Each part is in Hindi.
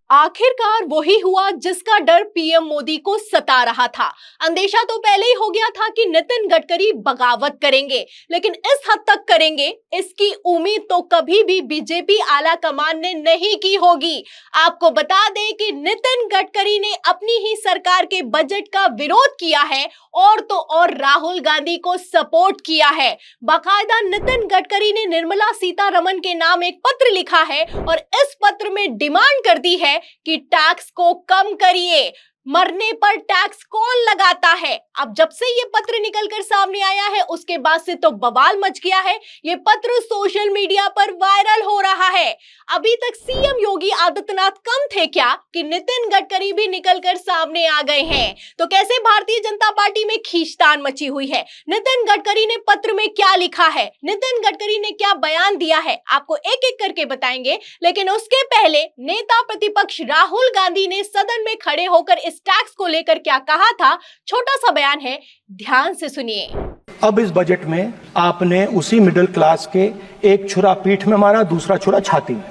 आखिरकार वही हुआ जिसका डर पीएम मोदी को सता रहा था। अंदेशा तो पहले ही हो गया था कि नितिन गडकरी बगावत करेंगे, लेकिन इस हद तक करेंगे इसकी उम्मीद तो कभी भी बीजेपी आला कमान ने नहीं की होगी। आपको बता दें कि नितिन गडकरी ने अपनी ही सरकार के बजट का विरोध किया है और तो और राहुल गांधी को सपोर्ट किया है। बाकायदा नितिन गडकरी ने निर्मला सीतारमण के नाम एक पत्र लिखा है और इस पत्र में डिमांड कर दी है कि टैक्स को कम करिए। मरने पर टैक्स कौन लगाता है? अब जब से ये पत्र निकलकर सामने आया है उसके बाद से तो बवाल मच गया है। ये पत्र सोशल मीडिया पर वायरल हो रहा है। अभी तक सीएम योगी आदित्यनाथ कम थे क्या कि नितिन गडकरी भी निकलकर सामने आ गए हैं। तो कैसे भारतीय जनता पार्टी में खींचतान मची हुई है, नितिन गडकरी ने पत्र में क्या लिखा है, नितिन गडकरी ने क्या बयान दिया है, आपको एक एक करके बताएंगे। लेकिन उसके पहले नेता प्रतिपक्ष राहुल गांधी ने सदन में खड़े होकर इस टैक्स को लेकर क्या कहा था, छोटा सा बयान है, ध्यान से सुनिए। अब इस बजट में आपने उसी मिडिल क्लास के एक छुरा पीठ में मारा, दूसरा छुरा छाती में,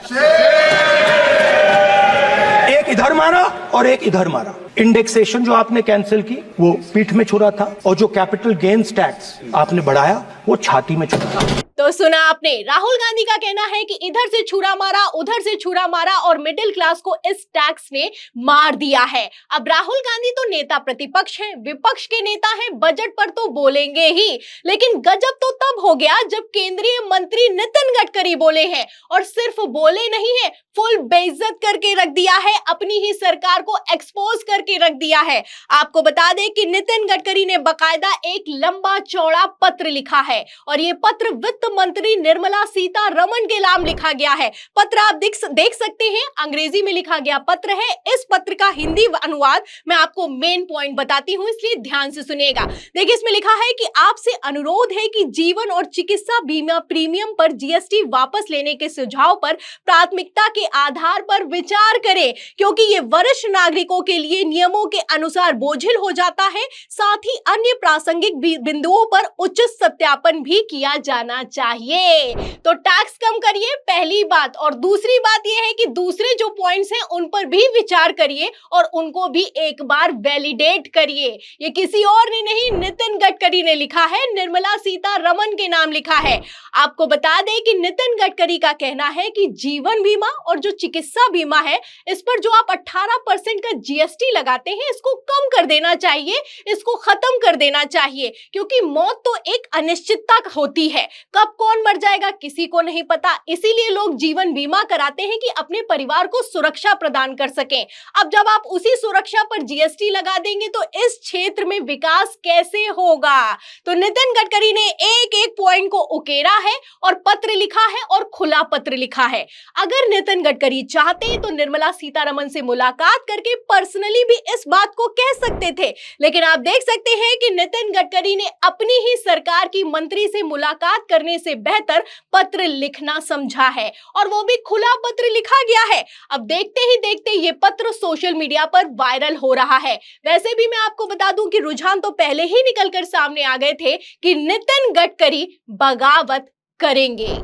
एक इधर मारा और एक इधर मारा। इंडेक्सेशन जो आपने कैंसिल की वो पीठ में छुरा था और जो कैपिटल गेन्स टैक्स आपने बढ़ाया वो छाती में छुरा था। तो सुना आपने, राहुल गांधी का कहना है कि इधर से छुरा मारा, उधर से छुरा मारा और मिडिल क्लास को इस टैक्स ने मार दिया है। अब राहुल गांधी तो नेता प्रतिपक्ष हैं, विपक्ष के नेता हैं, बजट पर तो बोलेंगे ही। लेकिन गजब तो तब हो गया जब केंद्रीय मंत्री नितिन गडकरी बोले हैं, और सिर्फ बोले नहीं है, फुल बेइज्जत करके रख दिया है, अपनी ही सरकार को एक्सपोज करके रख दिया है। आपको बता दें कि नितिन गडकरी ने बकायदा एक लंबा चौड़ा पत्र लिखा है और ये पत्र वित्त मंत्री निर्मला सीतारमण के नाम लिखा गया है। पत्र आप देख सकते हैं, अंग्रेजी में लिखा गया पत्र है। इस पत्र का हिंदी अनुवाद मैं आपको मेन पॉइंट बताती हूं, इसलिए ध्यान से सुनिएगा। देखिए, इसमें लिखा है कि आपसे अनुरोध है कि जीवन और चिकित्सा बीमा प्रीमियम पर जीएसटी वापस लेने के सुझाव पर प्राथमिकता के आधार पर विचार करें, क्योंकि ये वरिष्ठ नागरिकों के लिए नियमों के अनुसार बोझिल हो जाता है। साथ ही अन्य प्रासंगिक बिंदुओं पर उचित सत्यापन भी किया जाना चाहिए। तो टैक्स कम करिए, पहली बात, और दूसरी बात यह है कि दूसरे जो पॉइंट्स हैं उन पर भी विचार करिए और उनको भी एक बार वैलिडेट करिए। ये किसी और ने नहीं, नितिन गडकरी ने लिखा है, निर्मला सीतारमण के नाम लिखा है। आपको बता दें कि नितिन गडकरी का कहना है कि जीवन बीमा और जो चिकित्सा बीमा है इस पर जो आप 18% का जीएसटी लगाते हैं इसको कम कर देना चाहिए, इसको खत्म कर देना चाहिए, क्योंकि मौत तो एक अनिश्चितता होती है, कब कौन मर जाएगा किसी को नहीं पता। इसीलिए लोग जीवन बीमा कराते हैं कि अपने परिवार को सुरक्षा प्रदान कर सकें। अब जब आप उसी सुरक्षा पर जीएसटी लगा देंगे तो इस क्षेत्र में विकास कैसे होगा। तो नितिन गडकरी ने एक एक पॉइंट को उकेरा है और पत्र लिखा है और खुला पत्र लिखा है। अगर नितिन गडकरी चाहते तो निर्मला सीतारमण से मुलाकात करके पर्सनली भी इस बात को कह सकते थे, लेकिन आप देख सकते हैं कि नितिन गडकरी ने अपनी ही सरकार की मंत्री से मुलाकात करने से बेहतर पत्र लिखना समझा है, और वो भी खुला पत्र लिखा गया है। अब देखते ही देखते ये पत्र सोशल मीडिया पर वायरल हो रहा है। वैसे भी मैं आपको बता दूं कि रुझान तो पहले ही निकलकर सामने आ गए थे कि नितिन गडकरी बगावत करेंगे।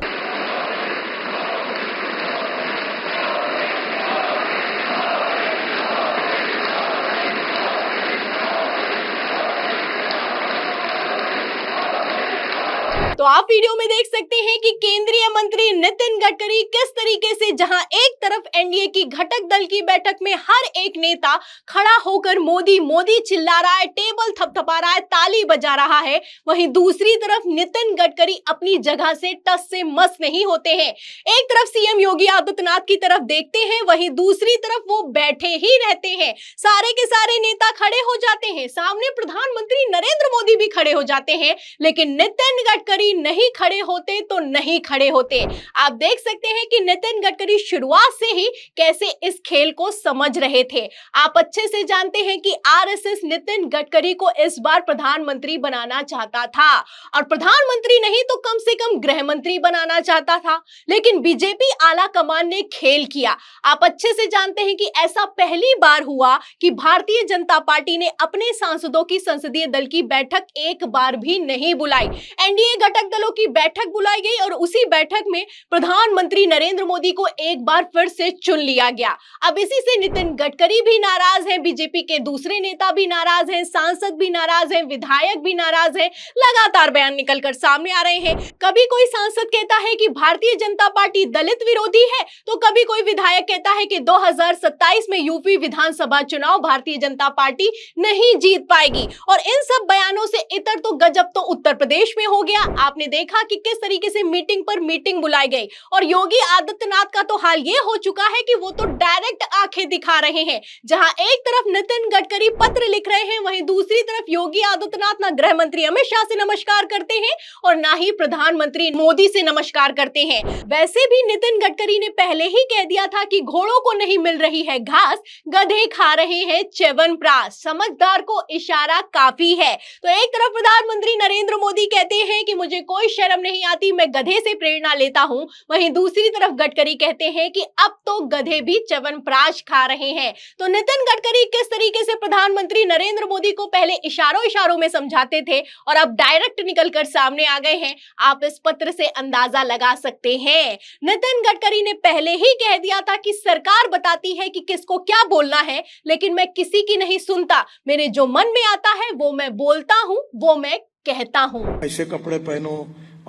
तो आप वीडियो में देख सकते हैं कि केंद्रीय मंत्री नितिन गडकरी किस तरीके से, जहां एक तरफ एनडीए की घटक दल की बैठक में हर एक नेता खड़ा होकर मोदी मोदी चिल्ला रहा है, टेबल थपथपा रहा है, ताली बजा रहा है, वहीं दूसरी तरफ नितिन गडकरी अपनी जगह से टस से मस नहीं होते हैं। एक तरफ सीएम योगी आदित्यनाथ की तरफ देखते हैं, वहीं दूसरी तरफ वो बैठे ही रहते हैं। सारे के सारे नेता खड़े हो जाते हैं, सामने प्रधानमंत्री नरेंद्र मोदी भी खड़े हो जाते हैं, लेकिन नितिन गडकरी नहीं खड़े होते तो नहीं खड़े होते। आप देख सकते हैं कि नितिन गडकरी शुरुआत से ही कैसे इस खेल को समझ रहे थे। आप अच्छे से जानते हैं कि आरएसएस नितिन गडकरी को इस बार प्रधानमंत्री बनाना चाहता था, और प्रधानमंत्री नहीं तो कम से कम गृह मंत्री बनाना चाहता था, लेकिन बीजेपी आला कमान ने खेल किया। आप अच्छे से जानते हैं कि ऐसा पहली बार हुआ कि भारतीय जनता पार्टी ने अपने सांसदों की संसदीय दल की बैठक एक बार भी नहीं बुलाई। एनडीए घटक घटक दलों की बैठक बुलाई गई और उसी बैठक में प्रधानमंत्री नरेंद्र मोदी को एक बार फिर से चुन लिया गया। अब इसी से नितिन गडकरी भी नाराज हैं, बीजेपी के दूसरे नेता भी नाराज हैं, सांसद भी नाराज हैं, विधायक भी नाराज हैं। लगातार बयान निकलकर सामने आ रहे हैं। कभी कोई सांसद कहता है कि भारतीय जनता पार्टी दलित विरोधी है, तो कभी कोई विधायक कहता है कि 2027 में यूपी विधानसभा चुनाव भारतीय जनता पार्टी नहीं जीत पाएगी। और इन सब बयानों से इतर तो गजब तो उत्तर प्रदेश में हो गया। आपने देखा कि किस तरीके से मीटिंग पर मीटिंग बुलाई गई और योगी आदित्यनाथ का तो हाल ये हो चुका है कि वो तो डायरेक्ट आंखें दिखा रहे हैं। जहां एक तरफ नितिन गडकरी पत्र लिख रहे हैं, वहीं दूसरी तरफ योगी आदित्यनाथ ना गृह मंत्री अमित शाह से नमस्कार करते हैं और ना ही प्रधानमंत्री मोदी से नमस्कार करते हैं। वैसे भी नितिन गडकरी ने पहले ही कह दिया था कि घोड़ों को नहीं मिल रही है घास, गधे खा रहे हैं च्यवनप्राश। समझदार को इशारा काफी है। तो एक तरफ प्रधानमंत्री नरेंद्र मोदी कहते हैं कि मुझे कोई शर्म नहीं आती, मैं गधे से प्रेरणा लेता हूं, वहीं दूसरी तरफ गडकरी कहते हैं कि अब तो गधे भी च्यवनप्राश खा रहे हैं। तो नितिन गडकरी किस तरीके से प्रधानमंत्री नरेंद्र मोदी को पहले इशारों में समझाते थे और अब डायरेक्ट निकलकर सामने आ गए हैं, आप इस पत्र से अंदाजा लगा सकते हैं। नितिन गडकरी ने पहले ही कह दिया था कि सरकार बताती है कि किसको क्या बोलना है, लेकिन मैं किसी की नहीं सुनता, मेरे जो मन में आता है वो मैं बोलता हूं, वो मैं कहता हूं। ऐसे कपड़े पहनो,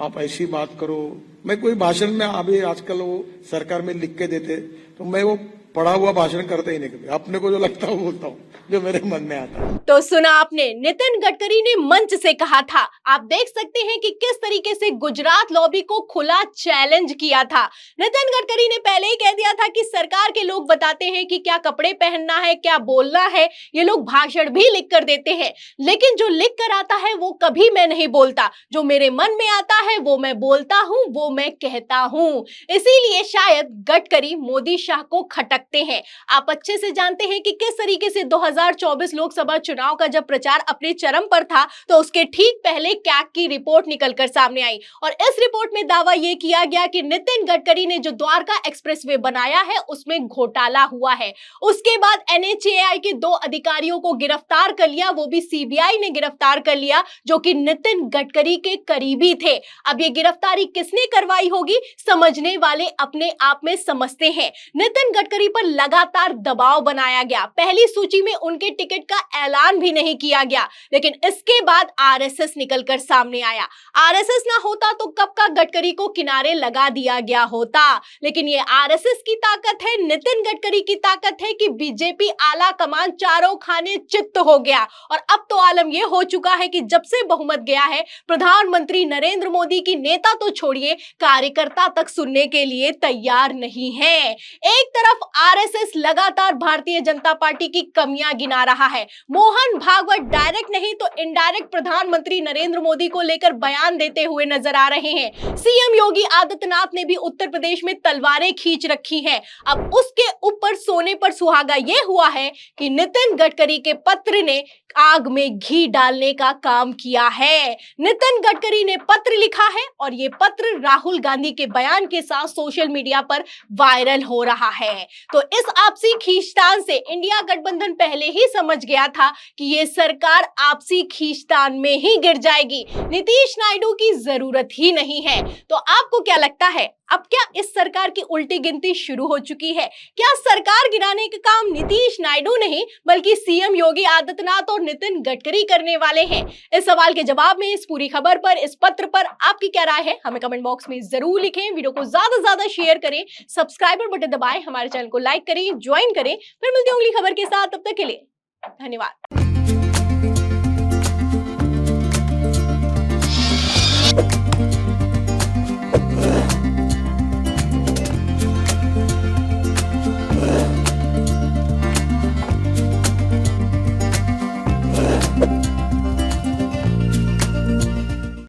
आप ऐसी बात करो। मैं कोई भाषण में अभी आजकल वो सरकार में लिख के देते तो मैं वो पढ़ा हुआ भाषण करते ही नहीं, कभी अपने को जो लगता है वो बोलता हूँ, जो मेरे मन में आता है। तो सुना आपने, नितिन गडकरी ने मंच से कहा था। आप देख सकते हैं कि किस तरीके से गुजरात लॉबी को खुला चैलेंज किया था। नितिन गडकरी ने पहले ही कह दिया था कि सरकार के लोग बताते हैं कि क्या कपड़े पहनना है, क्या बोलना है, ये लोग भाषण भी लिख कर देते हैं, लेकिन जो लिख कर आता है वो कभी मैं नहीं बोलता, जो मेरे मन में आता है वो मैं बोलता हूं, वो मैं कहता हूं। इसीलिए शायद गडकरी मोदी शाह को खटकते हैं। आप अच्छे से जानते हैं कि किस तरीके से 2024 लोकसभा चुनाव का जब प्रचार अपने चरम पर था तो उसके ठीक पहले कैग की रिपोर्ट निकलकर सामने आई और इस रिपोर्ट में दावा यह किया गया कि नितिन गडकरी ने जो द्वारका एक्सप्रेसवे बनाया है उसमें घोटाला हुआ है। उसके बाद NHAI के 2 अधिकारियों को गिरफ्तार कर लिया, वो भी CBI ने गिरफ्तार कर लिया, जो कि नितिन गडकरी के करीबी थे। अब ये गिरफ्तारी किसने करवाई होगी, समझने वाले अपने आप में समझते हैं। नितिन गडकरी पर लगातार दबाव बनाया गया। पहली सूची में उनके टिकट का ऐलान भी नहीं किया गया, लेकिन इसके बाद RSS निकलकर सामने आया। RSS ना होता तो कब का गडकरी को किनारे लगा दिया गया होता, लेकिन ये RSS की ताकत है, नितिन गडकरी की ताकत है कि बीजेपी आला कमान चारों खाने चित्त हो गया। और अब तो आलम यह हो चुका है कि जब से बहुमत गया है, प्रधानमंत्री नरेंद्र मोदी की नेता तो छोड़िए, कार्यकर्ता तक सुनने के लिए तैयार नहीं है। एक तरफ RSS लगातार भारतीय जनता पार्टी की कमियां गिना रहा है। मोहन भागवत डायरेक्ट नहीं तो इनडायरेक्ट प्रधानमंत्री नरेंद्र मोदी को लेकर बयान देते हुए नजर आ रहे हैं। सीएम योगी आदित्यनाथ ने भी उत्तर प्रदेश में तलवारें खींच रखी हैं। अब उसके ऊपर सोने पर सुहागा यह हुआ है कि नितिन गडकरी के पत्र ने आग में घी डालने का काम किया है। नितिन गडकरी ने पत्र लिखा है और यह पत्र राहुल गांधी के बयान के साथ सोशल मीडिया पर वायरल हो रहा है। तो इस आपसी खींचतान से इंडिया गठबंधन पहले ही समझ गया था कि यह सरकार आपसी खींचतान में ही गिर जाएगी, नीतीश नायडू की जरूरत ही नहीं है। तो आपको क्या लगता है, अब क्या इस सरकार की उल्टी गिनती शुरू हो चुकी है? क्या सरकार गिराने का काम नीतीश नायडू नहीं बल्कि सीएम योगी आदित्यनाथ और नितिन गडकरी करने वाले हैं? इस सवाल के जवाब में इस पूरी खबर पर, इस पत्र पर आपकी क्या राय है, हमें कमेंट बॉक्स में जरूर लिखें। वीडियो को ज्यादा से ज्यादा शेयर करें, सब्सक्राइबर बटन दबाएं, हमारे चैनल को लाइक करें, ज्वाइन करें। फिर मिलते हैं अगली खबर के साथ, तब तक के लिए धन्यवाद।